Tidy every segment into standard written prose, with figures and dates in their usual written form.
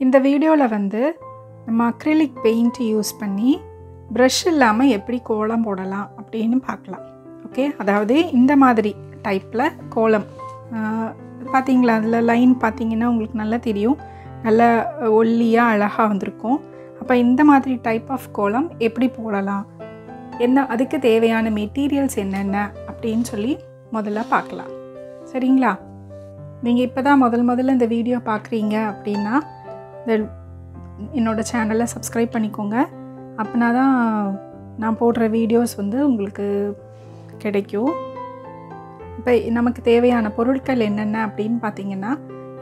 இந்த வீடியோவில் வந்து நம்ம அக்ரிலிக் பெயிண்ட் யூஸ் பண்ணி ப்ரஷ் இல்லாமல் எப்படி கோலம் போடலாம் அப்படின்னு பார்க்கலாம். ஓகே, அதாவது இந்த மாதிரி டைப்பில் கோலம் பார்த்தீங்களா, அதில் லைன் பார்த்தீங்கன்னா உங்களுக்கு நல்லா தெரியும், நல்ல ஒல்லியாக அழகாக வந்திருக்கும். அப்போ இந்த மாதிரி டைப் ஆஃப் கோலம் எப்படி போடலாம், என்ன அதுக்கு தேவையான மெட்டீரியல்ஸ் என்னென்ன அப்படின்னு சொல்லி முதல்ல பார்க்கலாம். சரிங்களா? நீங்கள் இப்போ தான் முதல்ல இந்த வீடியோ பார்க்குறீங்க அப்படின்னா என்னோடய சேனலை சப்ஸ்கிரைப் பண்ணிக்கோங்க. அப்படின்னா தான் நான் போடுற வீடியோஸ் வந்து உங்களுக்கு கிடைக்கும். இப்போ நமக்கு தேவையான பொருட்கள் என்னென்ன அப்படின்னு பார்த்தீங்கன்னா,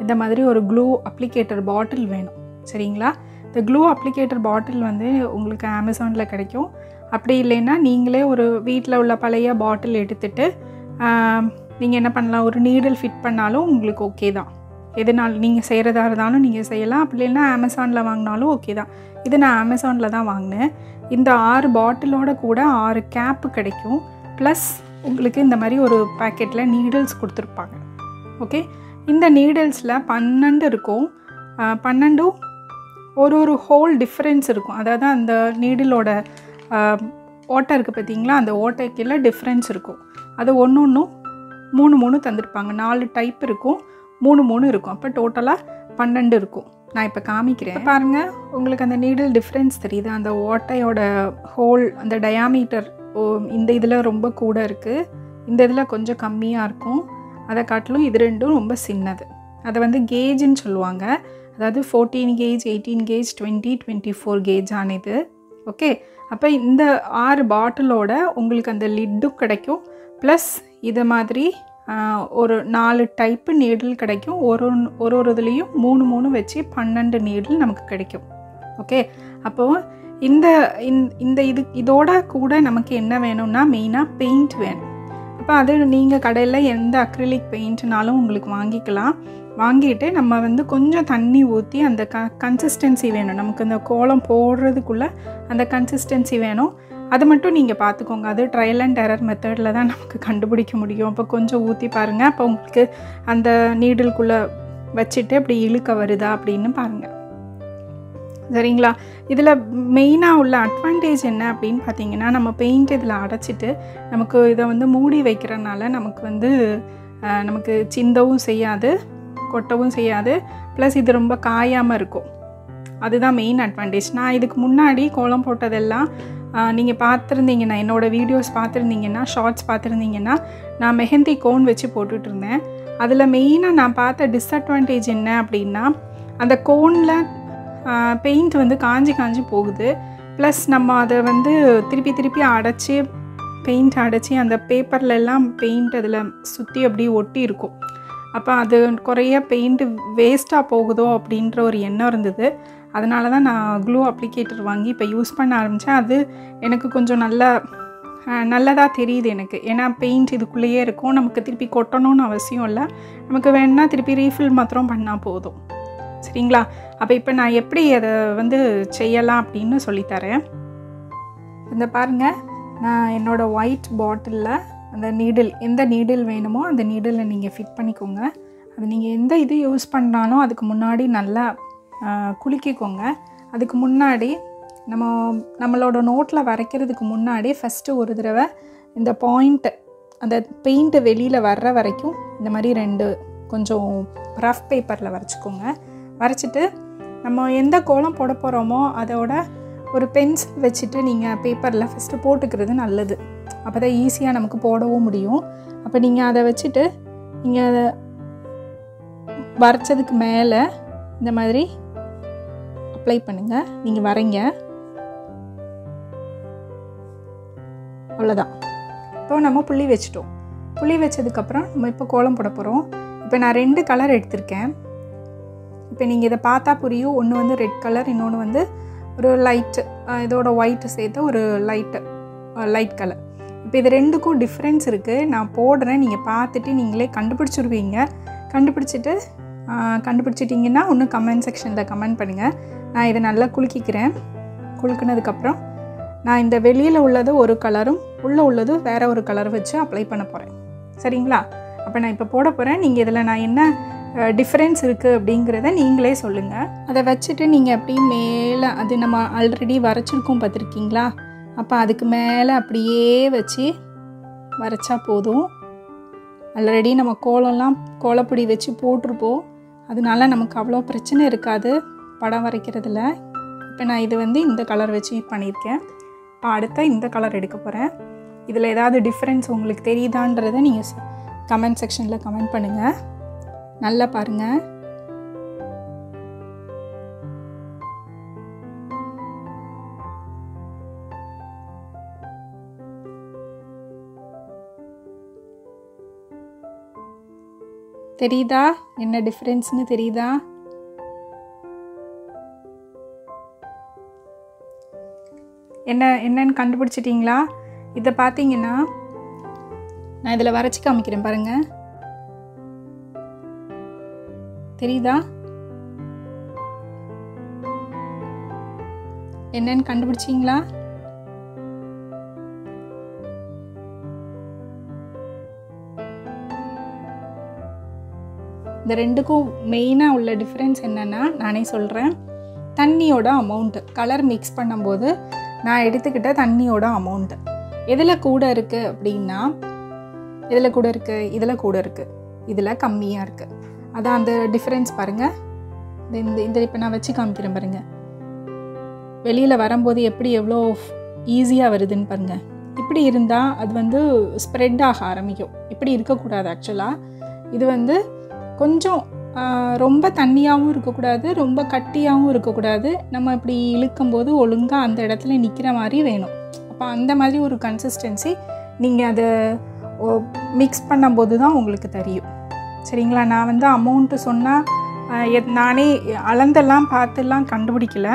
இந்த மாதிரி ஒரு க்ளூ அப்ளிகேட்டர் பாட்டில் வேணும். சரிங்களா? இந்த க்ளூ அப்ளிகேட்டர் பாட்டில் வந்து உங்களுக்கு அமேசானில் கிடைக்கும். அப்படி இல்லைன்னா நீங்களே ஒரு வீட்டில் உள்ள பழைய பாட்டில் எடுத்துகிட்டு நீங்கள் என்ன பண்ணலாம், ஒரு நீடில் ஃபிட் பண்ணாலும் உங்களுக்கு ஓகே தான். எதுனால நீங்கள் செய்கிறதா இருந்தாலும் நீங்கள் செய்யலாம். அப்படி இல்லைன்னா அமேசானில் வாங்கினாலும் ஓகே தான். இது நான் அமேசானில் தான் வாங்கினேன். இந்த 6 பாட்டிலோட கூட 6 கேப்பு கிடைக்கும். ப்ளஸ் உங்களுக்கு இந்த மாதிரி ஒரு பேக்கெட்டில் நீடில்ஸ் கொடுத்துருப்பாங்க. ஓகே, இந்த நீடில்ஸில் 12 இருக்கும். 12 ஒரு ஹோல் டிஃப்ரென்ஸ் இருக்கும். அதாவது அந்த நீடிலோட ஓட்டை இருக்குது பார்த்தீங்களா, அந்த ஓட்டைக்கெல்லாம் டிஃப்ரென்ஸ் இருக்கும். அது ஒன்று 3 தந்திருப்பாங்க. 4 டைப் இருக்கும், 3 இருக்கும். அப்போ டோட்டலாக 12 இருக்கும். நான் இப்போ காமிக்கிறேன் பாருங்கள். உங்களுக்கு அந்த நீடில் டிஃப்ரென்ஸ் தெரியுது. அந்த ஓட்டையோட ஹோல் அந்த டயாமீட்டர் இந்த இதில் ரொம்ப கூட இருக்குது, இந்த இதில் கொஞ்சம் கம்மியாக இருக்கும். அதை காட்டிலும் இது ரெண்டும் ரொம்ப சின்னது. அதை வந்து கேஜுன்னு சொல்லுவாங்க. அதாவது 14 கேஜ், 18 கேஜ், 20, 24 கேஜ் ஆனது. ஓகே, அப்போ இந்த 6 பாட்டிலோட உங்களுக்கு அந்த லிட்டும் கிடைக்கும். ப்ளஸ் இது மாதிரி ஒரு 4 டைப்பு நீடில் கிடைக்கும். ஒரு இதுலேயும் 3 வச்சு 12 நீடில் நமக்கு கிடைக்கும். ஓகே, அப்போது இந்த இதோட கூட நமக்கு என்ன வேணும்னா மெயினாக பெயிண்ட் வேணும். அப்போ அது நீங்கள் கடையில் எந்த அக்ரிலிக் பெயிண்ட்னாலும் உங்களுக்கு வாங்கிக்கலாம். வாங்கிட்டு நம்ம வந்து கொஞ்சம் தண்ணி ஊற்றி அந்த கன்சிஸ்டன்சி வேணும் நமக்கு. அந்த கோலம் போடுறதுக்குள்ளே அந்த கன்சிஸ்டன்சி வேணும். அது மட்டும் நீங்கள் பார்த்துக்கோங்க. அது ட்ரையல் அண்ட் எரர் மெத்தடில் தான் நமக்கு கண்டுபிடிக்க முடியும். அப்போ கொஞ்சம் ஊற்றி பாருங்கள். அப்போ உங்களுக்கு அந்த நீடிலுக்குள்ளே வச்சுட்டு அப்படி இழுக்க வருதா அப்படின்னு பாருங்கள். சரிங்களா? இதில் மெயினாக உள்ள அட்வான்டேஜ் என்ன அப்படின்னு பார்த்தீங்கன்னா, நம்ம பெயிண்ட் இதில் அடைச்சிட்டு நமக்கு இதை வந்து மூடி வைக்கிறனால நமக்கு சிந்தவும் செய்யாது, கொட்டவும் செய்யாது. ப்ளஸ் இது ரொம்ப காயாமல் இருக்கும். அதுதான் மெயின் அட்வான்டேஜ். நான் இதுக்கு முன்னாடி கோலம் போட்டதெல்லாம் நீங்கள் பார்த்துருந்தீங்கன்னா, என்னோடய வீடியோஸ் பார்த்துருந்தீங்கன்னா, ஷார்ட்ஸ் பார்த்துருந்தீங்கன்னா, நான் மெஹந்தி கோன் வச்சு போட்டுட்டு இருந்தேன். அதில் மெயினாக நான் பார்த்த டிஸ்அட்வான்டேஜ் என்ன அப்படின்னா, அந்த கோனில் பெயிண்ட் வந்து காஞ்சி போகுது. ப்ளஸ் நம்ம அதை வந்து திருப்பி அடைச்சி பெயிண்ட் அடைச்சி அந்த பேப்பர்லெல்லாம் பெயிண்ட் அதில் சுற்றி அப்படியே ஒட்டி இருக்கும். அப்போ அது குறைய பெயிண்ட்டு வேஸ்ட்டாக போகுதோ அப்படின்ற ஒரு எண்ணம் இருந்தது. அதனால தான் நான் க்ளூ அப்ளிகேட்டர் வாங்கி இப்போ யூஸ் பண்ண ஆரம்பித்தேன். அது எனக்கு கொஞ்சம் நல்லதாக தெரியுது எனக்கு. ஏன்னா பெயிண்ட் இதுக்குள்ளேயே இருக்கும், நமக்கு திருப்பி கொட்டணும்னு அவசியம் இல்லை. நமக்கு வேணுன்னா திருப்பி ரீஃபில் மாத்திரம் பண்ணால் போதும். சரிங்களா? அப்போ இப்போ நான் எப்படி அதை வந்து செய்யலாம் அப்படின்னு சொல்லித்தரேன். இந்த பாருங்கள், நான் என்னோடய ஒயிட் பாட்டிலில் அந்த நீடில், எந்த நீடில் வேணுமோ அந்த நீடிலில் நீங்கள் ஃபிட் பண்ணிக்கோங்க. அது நீங்கள் எந்த இது யூஸ் பண்ணாலும் அதுக்கு முன்னாடி நல்லா குலுக்கிக்கோங்க. அதுக்கு முன்னாடி நம்மளோட நோட்டில் வரைக்கிறதுக்கு முன்னாடி ஃபஸ்ட்டு ஒரு தடவை இந்த பாயிண்ட்டு, அந்த பெயிண்ட்டு வெளியில் வர்ற வரைக்கும் இந்த மாதிரி 2 கொஞ்சம் ரஃப் பேப்பரில் வரைச்சிக்கோங்க. வரைச்சிட்டு நம்ம எந்த கோலம் போட போகிறோமோ அதோட ஒரு பென்சில் வச்சுட்டு நீங்கள் பேப்பரில் ஃபஸ்ட்டு போட்டுக்கிறது நல்லது. அப்போ தான் ஈஸியாக நமக்கு போடவும் முடியும். அப்போ நீங்கள் அதை வச்சுட்டு நீங்கள் அதை வரைச்சதுக்கு மேலே இந்த மாதிரி அப்ளை பண்ணுங்கள். நீங்கள் வரைங்க, அவ்வளோதான். இப்போ நம்ம புள்ளி வச்சிட்டோம். புள்ளி வச்சதுக்கப்புறம் நம்ம இப்போ கோலம் போட போகிறோம். இப்போ நான் 2 கலர் எடுத்திருக்கேன். இப்போ நீங்கள் இதை பார்த்தா புரியும். ஒன்று வந்து ரெட் கலர், இன்னொன்று வந்து ஒரு லைட்டு, இதோட ஒயிட்டு சேர்த்து ஒரு லைட் கலர். இப்போ இது 2க்கும் டிஃப்ரென்ஸ் இருக்குது. நான் போடுறேன், நீங்கள் பார்த்துட்டு நீங்களே கண்டுபிடிச்சிருவீங்க. கண்டுபிடிச்சிட்டிங்கன்னா ஒன்று கமெண்ட் செக்ஷனில் கமெண்ட் பண்ணுங்கள். நான் இதை நல்லா குலுக்கிக்கிறேன். குலுக்கினதுக்கப்புறம் நான் இந்த வெளியில் உள்ளது ஒரு கலரும் உள்ளே உள்ளது வேறு ஒரு கலர் வச்சு அப்ளை பண்ண போகிறேன். சரிங்களா? அப்போ நான் இப்போ போட போகிறேன். நீங்கள் இதில் நான் என்ன டிஃப்ரென்ஸ் இருக்குது அப்படிங்கிறத நீங்களே சொல்லுங்கள். அதை வச்சுட்டு நீங்கள் அப்படியே மேலே, அது நம்ம ஆல்ரெடி வரைச்சிருக்கோம் பார்த்துருக்கீங்களா, அப்போ அதுக்கு மேலே அப்படியே வச்சு வரைச்சா போதும். ஆல்ரெடி நம்ம கோலப்பொடி வச்சு போட்டிருப்போம், அதனால நமக்கு அவ்வளோ பிரச்சனை இருக்காது படம் வரைக்கிறதுல. இப்போ நான் இது வந்து இந்த கலர் வச்சு பண்ணியிருக்கேன். இப்போ அடுத்த இந்த கலர் எடுக்க போகிறேன். இதில் ஏதாவது டிஃப்ரென்ஸ் உங்களுக்கு தெரியுதான்றதை நீங்கள் கமெண்ட் செக்ஷனில் கமெண்ட் பண்ணுங்கள். நல்லா பாருங்கள். தெரியுதா என்ன டிஃப்ரென்ஸ்னு தெரியுதா? என்னன்னு கண்டுபிடிச்சிட்டிங்களா? இதை பார்த்தீங்கன்னா நான் இதில் வரைச்சி காமிக்கிறேன் பாருங்கள். தெரியுதா என்னன்னு கண்டுபிடிச்சிங்களா? இந்த ரெண்டுக்கும் மெயினாக உள்ள டிஃப்ரென்ஸ் என்னென்னா, நானே சொல்கிறேன். தண்ணியோட அமௌண்ட்டு, கலர் மிக்ஸ் பண்ணும்போது நான் எடுத்துக்கிட்ட தண்ணியோட அமௌண்ட்டு எதில் கூட இருக்குது அப்படின்னா, இதில் கூட இருக்குது, இதில் கூட இருக்குது, இதில் கம்மியாக இருக்குது. அதான் அந்த டிஃப்ரென்ஸ் பாருங்கள். இந்த இப்போ நான் வச்சு காமிக்கிறேன் பாருங்கள். வெளியில் வரும்போது எப்படி எவ்வளோ ஈஸியாக வருதுன்னு பாருங்கள். இப்படி இருந்தால் அது வந்து ஸ்ப்ரெட் ஆக ஆரம்பிக்கும். இப்படி இருக்கக்கூடாது. ஆக்சுவலாக இது வந்து கொஞ்சம் ரொம்ப தண்ணியாகவும் இருக்கக்கூடாது, ரொம்ப கட்டியாகவும் இருக்கக்கூடாது. நம்ம இப்படி இழுக்கும்போது ஒழுங்காக அந்த இடத்துல நிற்கிற மாதிரி வேணும். அப்போ அந்த மாதிரி ஒரு கன்சிஸ்டன்சி நீங்கள் அதை மிக்ஸ் பண்ணும்போது தான் உங்களுக்கு தெரியும். சரிங்களா? நான் வந்து அமௌண்ட்டு சொன்னால் நானே அளந்தெல்லாம் பார்த்துலாம் கண்டுபிடிக்கல.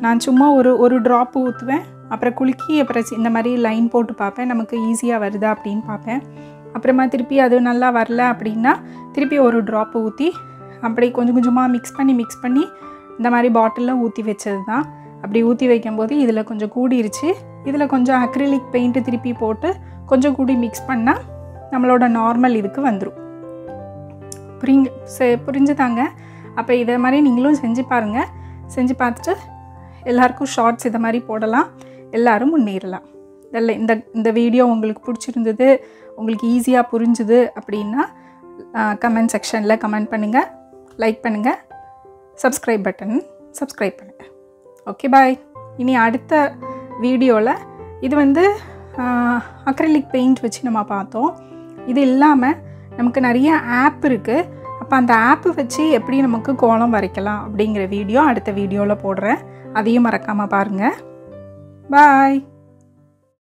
நான் சும்மா ஒரு ட்ராப்பு ஊற்றுவேன், அப்புறம் குலுக்கி அப்புறம் இந்த மாதிரி லைன் போட்டு பார்ப்பேன், நமக்கு ஈஸியாக வருதா அப்படின்னு பார்ப்பேன். அப்புறமா திருப்பி அது நல்லா வரல அப்படின்னா திருப்பி ஒரு ட்ராப்பு ஊற்றி அப்படி கொஞ்சம் கொஞ்சமாக மிக்ஸ் பண்ணி இந்த மாதிரி பாட்டிலில் ஊற்றி வச்சது தான். அப்படி ஊற்றி வைக்கும்போது இதில் கொஞ்சம் கூடிருச்சு. இதில் கொஞ்சம் அக்ரிலிக் பெயிண்ட்டு திருப்பி போட்டு கொஞ்சம் கூடி மிக்ஸ் பண்ணால் நம்மளோட நார்மல் இதுக்கு வந்துடும். புரிஞ்சுதாங்க? அப்போ இதை மாதிரி நீங்களும் செஞ்சு பாருங்கள். செஞ்சு பார்த்துட்டு எல்லாருக்கும் ஷார்ட்ஸ் இதை மாதிரி போடலாம், எல்லோரும் முன்னேறலாம். இதில் இந்த வீடியோ உங்களுக்கு பிடிச்சிருந்தது, உங்களுக்கு ஈஸியாக புரிஞ்சுது அப்படின்னா கமெண்ட் செக்ஷனில் கமெண்ட் பண்ணுங்கள், லைக் பண்ணுங்கள், சப்ஸ்கிரைப் பண்ணுங்கள். ஓகே, பாய். இனி அடுத்த வீடியோவில் இது வந்து அக்ரிலிக் பெயிண்ட் வச்சு நம்ம பார்த்தோம். இது இல்லாமல் நமக்கு நிறைய ஆப் இருக்குது. அப்போ அந்த ஆப்பு வச்சு எப்படி நமக்கு கோலம் வரைக்கலாம் அப்படிங்கிற வீடியோ அடுத்த வீடியோவில் போடுறேன். அதையும் மறக்காமல் பாருங்கள். பாய்.